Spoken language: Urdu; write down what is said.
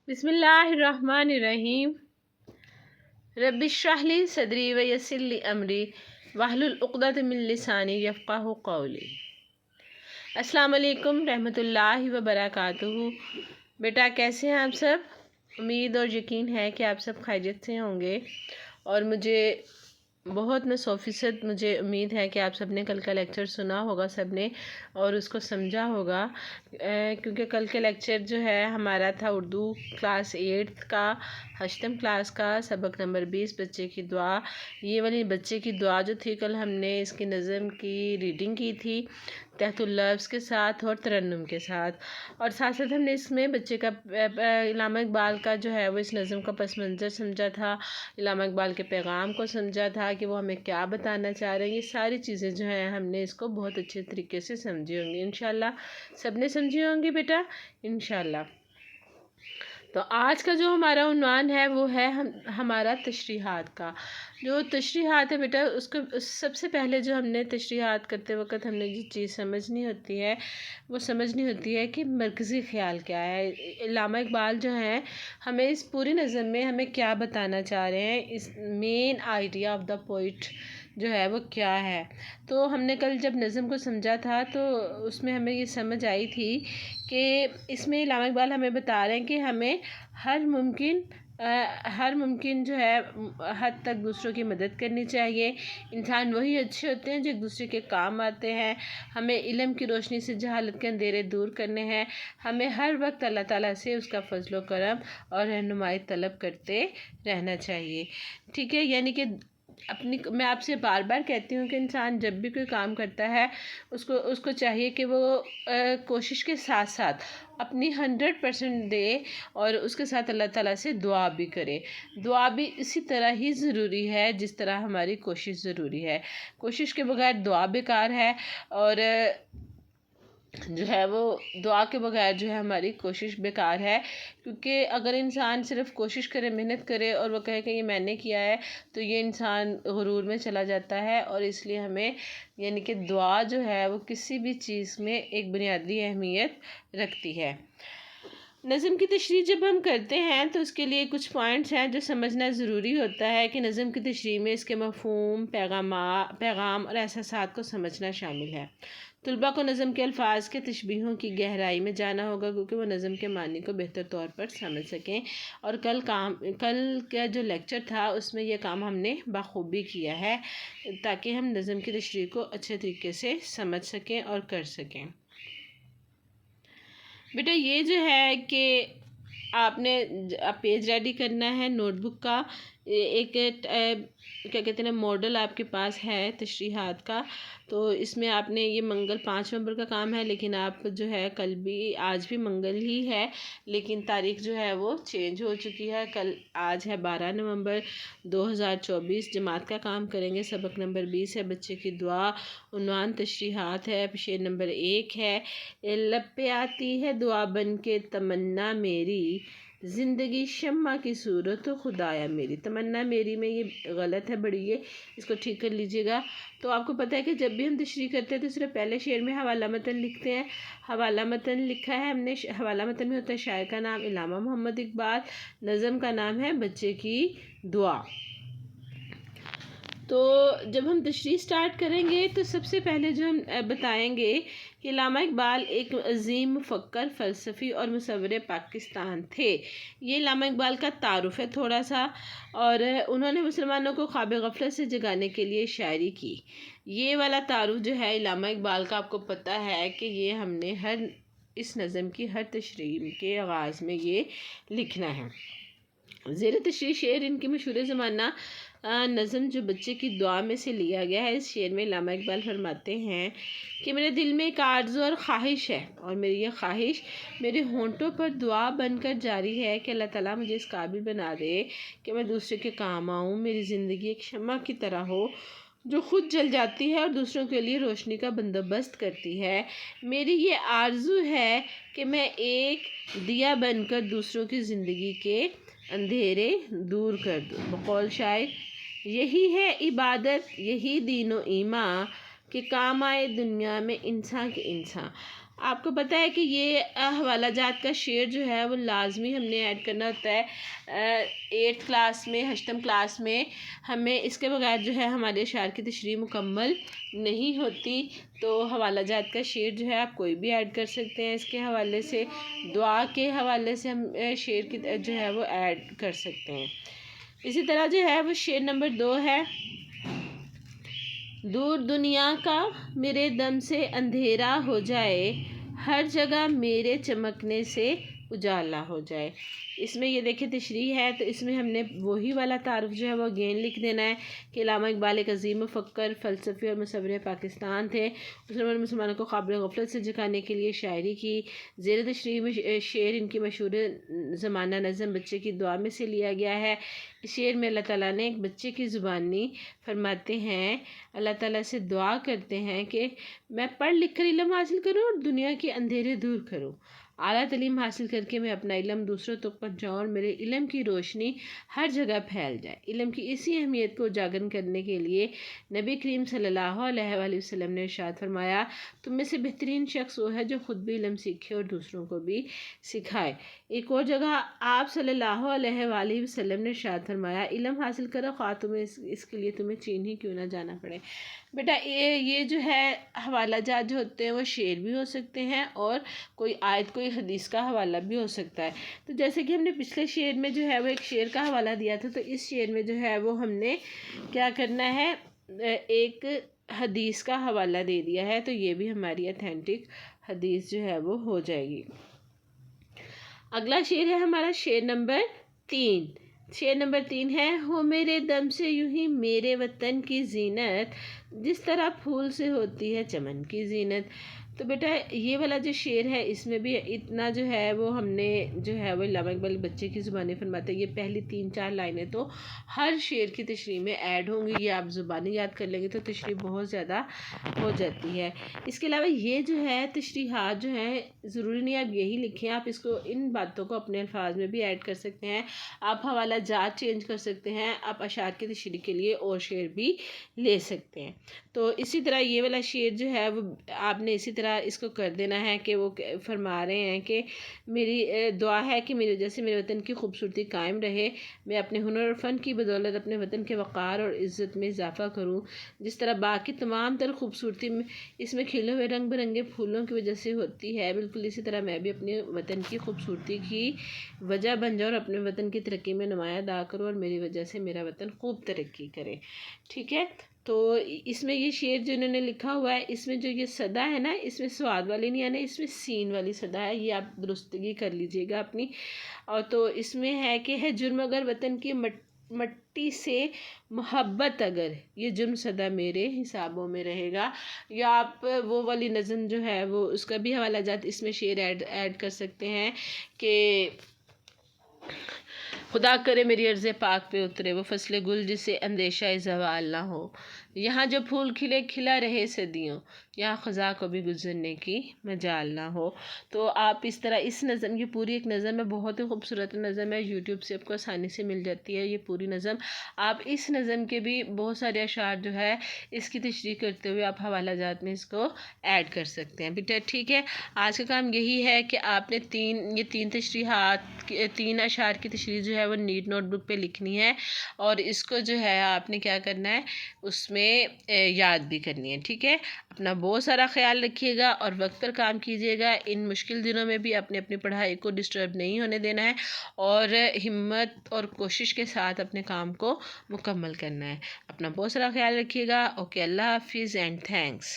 بسم اللہ الرحمن الرحیم رب اشرح لی صدری ویسر لی امری واحلل عقدۃ من لسانی یفقہوا قولی۔ السلام علیکم رحمۃ اللہ وبرکاتہ۔ بیٹا کیسے ہیں آپ سب؟ امید اور یقین ہے کہ آپ سب خیریت سے ہوں گے، اور مجھے بہت 100% مجھے امید ہے کہ آپ سب نے کل کا لیکچر سنا ہوگا سب نے، اور اس کو سمجھا ہوگا، کیونکہ کل کے لیکچر جو ہے ہمارا تھا اردو کلاس 8 کا 8th کلاس کا سبق نمبر 20 بچے کی دعا۔ یہ والی بچے کی دعا جو تھی، کل ہم نے اس کی نظم کی ریڈنگ کی تھی تحت اللفظ کے ساتھ اور ترنم کے ساتھ، اور ساتھ ساتھ ہم نے اس میں بچے کا علامہ اقبال کا جو ہے وہ اس نظم کا پس منظر سمجھا تھا، علامہ اقبال کے پیغام کو سمجھا تھا کہ وہ ہمیں کیا بتانا چاہ رہے ہیں۔ یہ ساری چیزیں جو ہیں ہم نے اس کو بہت اچھے طریقے سے سمجھی ہوں گی انشاءاللہ۔ سب نے سمجھی ہوں گی بیٹا انشاءاللہ۔ تو آج کا جو ہمارا عنوان ہے وہ ہے ہمارا تشریحات کا۔ جو تشریحات ہے بیٹا، اس کو سب سے پہلے جو ہم نے تشریحات کرتے وقت ہم نے جو چیز سمجھنی ہوتی ہے وہ سمجھنی ہوتی ہے کہ مرکزی خیال کیا ہے۔ علامہ اقبال جو ہیں ہمیں اس پوری نظم میں ہمیں کیا بتانا چاہ رہے ہیں، اس main idea of the poet جو ہے وہ کیا ہے۔ تو ہم نے کل جب نظم کو سمجھا تھا تو اس میں ہمیں یہ سمجھ آئی تھی کہ اس میں علامہ اقبال ہمیں بتا رہے ہیں کہ ہمیں ہر ممکن جو ہے حد تک دوسروں کی مدد کرنی چاہیے۔ انسان وہی اچھے ہوتے ہیں جو ایک دوسرے کے کام آتے ہیں۔ ہمیں علم کی روشنی سے جہالت کے اندھیرے دور کرنے ہیں۔ ہمیں ہر وقت اللہ تعالیٰ سے اس کا فضل و کرم اور رہنمائی طلب کرتے رہنا چاہیے، ٹھیک ہے۔ یعنی کہ میں آپ سے بار بار کہتی ہوں کہ انسان جب بھی کوئی کام کرتا ہے اس کو چاہیے کہ وہ کوشش کے ساتھ ساتھ اپنی 100% دے، اور اس کے ساتھ اللہ تعالیٰ سے دعا بھی کرے۔ دعا بھی اسی طرح ہی ضروری ہے جس طرح ہماری کوشش ضروری ہے۔ کوشش کے بغیر دعا بیکار ہے، اور جو ہے وہ دعا کے بغیر جو ہے ہماری کوشش بیکار ہے، کیونکہ اگر انسان صرف کوشش کرے، محنت کرے، اور وہ کہے کہ یہ میں نے کیا ہے، تو یہ انسان غرور میں چلا جاتا ہے۔ اور اس لیے ہمیں یعنی کہ دعا جو ہے وہ کسی بھی چیز میں ایک بنیادی اہمیت رکھتی ہے۔ نظم کی تشریح جب ہم کرتے ہیں تو اس کے لیے کچھ پوائنٹس ہیں جو سمجھنا ضروری ہوتا ہے کہ نظم کی تشریح میں اس کے مفہوم، پیغام اور احساسات کو سمجھنا شامل ہے۔ طلباء کو نظم کے الفاظ کے تشبیہوں کی گہرائی میں جانا ہوگا کیونکہ وہ نظم کے معنی کو بہتر طور پر سمجھ سکیں، اور کل کا جو لیکچر تھا اس میں یہ کام ہم نے بخوبی کیا ہے تاکہ ہم نظم کی تشریح کو اچھے طریقے سے سمجھ سکیں اور کر سکیں۔ بیٹا یہ جو ہے کہ آپ پیج ریڈی کرنا ہے نوٹ بک کا، ایک کیا کہتے ہیں ماڈل آپ کے پاس ہے تشریحات کا، تو اس میں آپ نے یہ منگل 5 نومبر کا کام ہے، لیکن آپ جو ہے آج بھی منگل ہی ہے، لیکن تاریخ جو ہے وہ چینج ہو چکی ہے۔ آج ہے 12 نومبر 2024۔ جماعت کا کام کریں گے، سبق نمبر 20 ہے بچے کی دعا، عنوان تشریحات ہے، شعر نمبر 1 ہے، لب پہ آتی ہے دعا بن کے تمنا میری، زندگی شمع کی صورت و خدایا میری۔ تمنا میری میں یہ غلط ہے بڑی، اس کو ٹھیک کر لیجئے گا۔ تو آپ کو پتہ ہے کہ جب بھی ہم تشریح کرتے ہیں تو صرف پہلے شعر میں حوالہ متن لکھتے ہیں۔ حوالہ متن لکھا ہے ہم نے، حوالہ متن میں ہوتا ہے شاعر کا نام علامہ محمد اقبال، نظم کا نام ہے بچے کی دعا۔ تو جب ہم تشریح سٹارٹ کریں گے تو سب سے پہلے جو ہم بتائیں گے کہ علامہ اقبال ایک عظیم مفکر، فلسفی اور مصور پاکستان تھے۔ یہ علامہ اقبال کا تعارف ہے تھوڑا سا، اور انہوں نے مسلمانوں کو خواب غفلت سے جگانے کے لیے شاعری کی۔ یہ والا تعارف جو ہے علامہ اقبال کا، آپ کو پتہ ہے کہ یہ ہم نے اس نظم کی ہر تشریح کے آغاز میں یہ لکھنا ہے۔ زیر تشریح شعر ان کی مشہور زمانہ نظم جو بچے کی دعا میں سے لیا گیا ہے۔ اس شعر میں علامہ اقبال فرماتے ہیں کہ میرے دل میں ایک آرزو اور خواہش ہے، اور میری یہ خواہش میرے ہونٹوں پر دعا بن کر جاری ہے کہ اللہ تعالیٰ مجھے اس قابل بنا دے کہ میں دوسرے کے کام آؤں۔ میری زندگی ایک شمع کی طرح ہو جو خود جل جاتی ہے اور دوسروں کے لیے روشنی کا بندوبست کرتی ہے۔ میری یہ آرزو ہے کہ میں ایک دیا بن کر دوسروں کی زندگی کے اندھیرے دور کر دوں۔ بقول شاعر، یہی ہے عبادت، یہی دین و ایمان، کہ کام آئے دنیا میں انسان کے انسان۔ آپ کو پتہ ہے کہ یہ حوالہ جات کا شعر جو ہے وہ لازمی ہم نے ایڈ کرنا ہوتا ہے 8th کلاس میں، 8th کلاس میں ہمیں اس کے بغیر جو ہے ہمارے اشعار کی تشریح مکمل نہیں ہوتی۔ تو حوالہ جات کا شعر جو ہے آپ کوئی بھی ایڈ کر سکتے ہیں، اس کے حوالے سے دعا کے حوالے سے ہم شعر کی جو ہے وہ ایڈ کر سکتے ہیں۔ اسی طرح جو ہے وہ شعر نمبر 2 ہے، دور دنیا کا میرے دم سے اندھیرا ہو جائے، ہر جگہ میرے چمکنے سے اجالا ہو جائے۔ اس میں یہ دیکھیں تشریح ہے، تو اس میں ہم نے وہی والا تعارف جو ہے وہ اگین لکھ دینا ہے کہ علامہ اقبال ایک عظیم مفکر، فلسفی اور مصور پاکستان تھے۔ اس نے مسلمانوں کو قابل غفلت سے جگانے کے لیے شاعری کی۔ زیر تشریح میں شعر ان کی مشہور زمانہ نظم بچے کی دعا میں سے لیا گیا ہے۔ اس شعر میں اللہ تعالیٰ نے ایک بچے کی زبانی فرماتے ہیں، اللہ تعالیٰ سے دعا کرتے ہیں کہ میں پڑھ لکھ کر علم حاصل کروں اور دنیا کے اندھیرے دور کروں، اعلیٰ تعلیم حاصل کر کے میں اپنا علم دوسروں تک پہنچاؤں اور میرے علم کی روشنی ہر جگہ پھیل جائے۔ علم کی اسی اہمیت کو اجاگر کرنے کے لیے نبی کریم صلی اللہ علیہ وآلہ وسلم نے ارشاد فرمایا، تم میں سے بہترین شخص وہ ہے جو خود بھی علم سیکھے اور دوسروں کو بھی سکھائے۔ ایک اور جگہ آپ صلی اللہ علیہ وآلہ وسلم نے ارشاد فرمایا، علم حاصل کرو خواہ تمہیں اس کے لیے تمہیں چین ہی کیوں نہ جانا پڑے۔ بیٹا یہ جو ہے حوالہ جات جو ہوتے ہیں وہ شعر بھی ہو سکتے ہیں اور کوئی آیت کوئی حدیث کا حوالہ بھی ہو سکتا ہے۔ تو جیسے کہ ہم نے پچھلے شعر میں جو ہے وہ ایک شعر کا حوالہ دیا تھا، تو اس شعر میں جو ہے وہ ہم نے کیا کرنا ہے، ایک حدیث کا حوالہ دے دیا ہے، تو یہ بھی ہماری اتھینٹک حدیث جو ہے وہ ہو جائے گی۔ اگلا شعر ہے ہمارا شعر نمبر 3۔ شعر نمبر 3 ہے، ہو میرے دم سے یوں ہی میرے وطن کی زینت، جس طرح پھول سے ہوتی ہے چمن کی زینت۔ تو بیٹا یہ والا جو شعر ہے اس میں بھی اتنا جو ہے وہ ہم نے جو ہے وہ علامہ اقبال بچے کی زبانی فرماتے ہیں، یہ پہلی 3-4 لائنیں تو ہر شعر کی تشریح میں ایڈ ہوں گی، یہ آپ زبانی یاد کر لیں گے تو تشریح بہت زیادہ ہو جاتی ہے۔ اس کے علاوہ یہ جو ہے تشریحات جو ہیں ضروری نہیں آپ یہی لکھیں، آپ اس کو ان باتوں کو اپنے الفاظ میں بھی ایڈ کر سکتے ہیں، آپ حوالہ جات چینج کر سکتے ہیں، آپ اشعار کی تشریح کے لیے اور شعر بھی لے سکتے ہیں۔ تو اسی طرح یہ والا شعر جو ہے وہ آپ نے اسی طرح اس کو کر دینا ہے کہ وہ فرما رہے ہیں کہ میری دعا ہے کہ میری وجہ سے میرے وطن کی خوبصورتی قائم رہے، میں اپنے ہنر اور فن کی بدولت اپنے وطن کے وقار اور عزت میں اضافہ کروں، جس طرح باقی تمام تر خوبصورتی میں اس میں کھلے ہوئے رنگ برنگے پھولوں کی وجہ سے ہوتی ہے، بالکل اسی طرح میں بھی اپنے وطن کی خوبصورتی کی وجہ بن جاؤں اور اپنے وطن کی ترقی میں نمایاں ادا کروں اور میری وجہ سے میرا وطن خوب ترقی کرے۔ ٹھیک ہے، تو اس میں یہ شعر جو انہوں نے لکھا ہوا ہے اس میں جو یہ صدا ہے نا، اس میں سواد والی نہیں آنا، اس میں سین والی صدا ہے، یہ آپ درستگی کر لیجئے گا اپنی۔ اور تو اس میں ہے کہ ہے جرم اگر وطن کی مٹی سے محبت اگر، یہ جرم صدا میرے حسابوں میں رہے گا، یا آپ وہ والی نظم جو ہے وہ اس کا بھی حوالہ جات اس میں شعر ایڈ کر سکتے ہیں کہ خدا کرے میری عرض پاک پہ اترے وہ فصل گل جسے اندیشہ زوال نہ ہو، یہاں جو پھول کھلے کھلا رہے صدیوں، یہاں خزاں کو بھی گزرنے کی مجال نہ ہو۔ تو آپ اس طرح اس نظم کی پوری ایک نظم ہے، بہت ہی خوبصورت نظم ہے، یوٹیوب سے آپ کو آسانی سے مل جاتی ہے یہ پوری نظم۔ آپ اس نظم کے بھی بہت سارے اشعار جو ہے اس کی تشریح کرتے ہوئے آپ حوالہ جات میں اس کو ایڈ کر سکتے ہیں۔ بیٹا ٹھیک ہے، آج کا کام یہی ہے کہ آپ نے تین تشریحات 3 اشعار کی تشریح جو ہے وہ نیٹ نوٹ بک پہ لکھنی ہے، اور اس کو جو ہے آپ نے کیا کرنا ہے اس میں یاد بھی کرنی ہے۔ ٹھیک ہے، اپنا بہت سارا خیال رکھیے گا اور وقت پر کام کیجیے گا، ان مشکل دنوں میں بھی اپنی پڑھائی کو ڈسٹرب نہیں ہونے دینا ہے اور ہمت اور کوشش کے ساتھ اپنے کام کو مکمل کرنا ہے۔ اپنا بہت سارا خیال رکھیے گا۔ اوکے، اللہ حافظ اینڈ تھینکس۔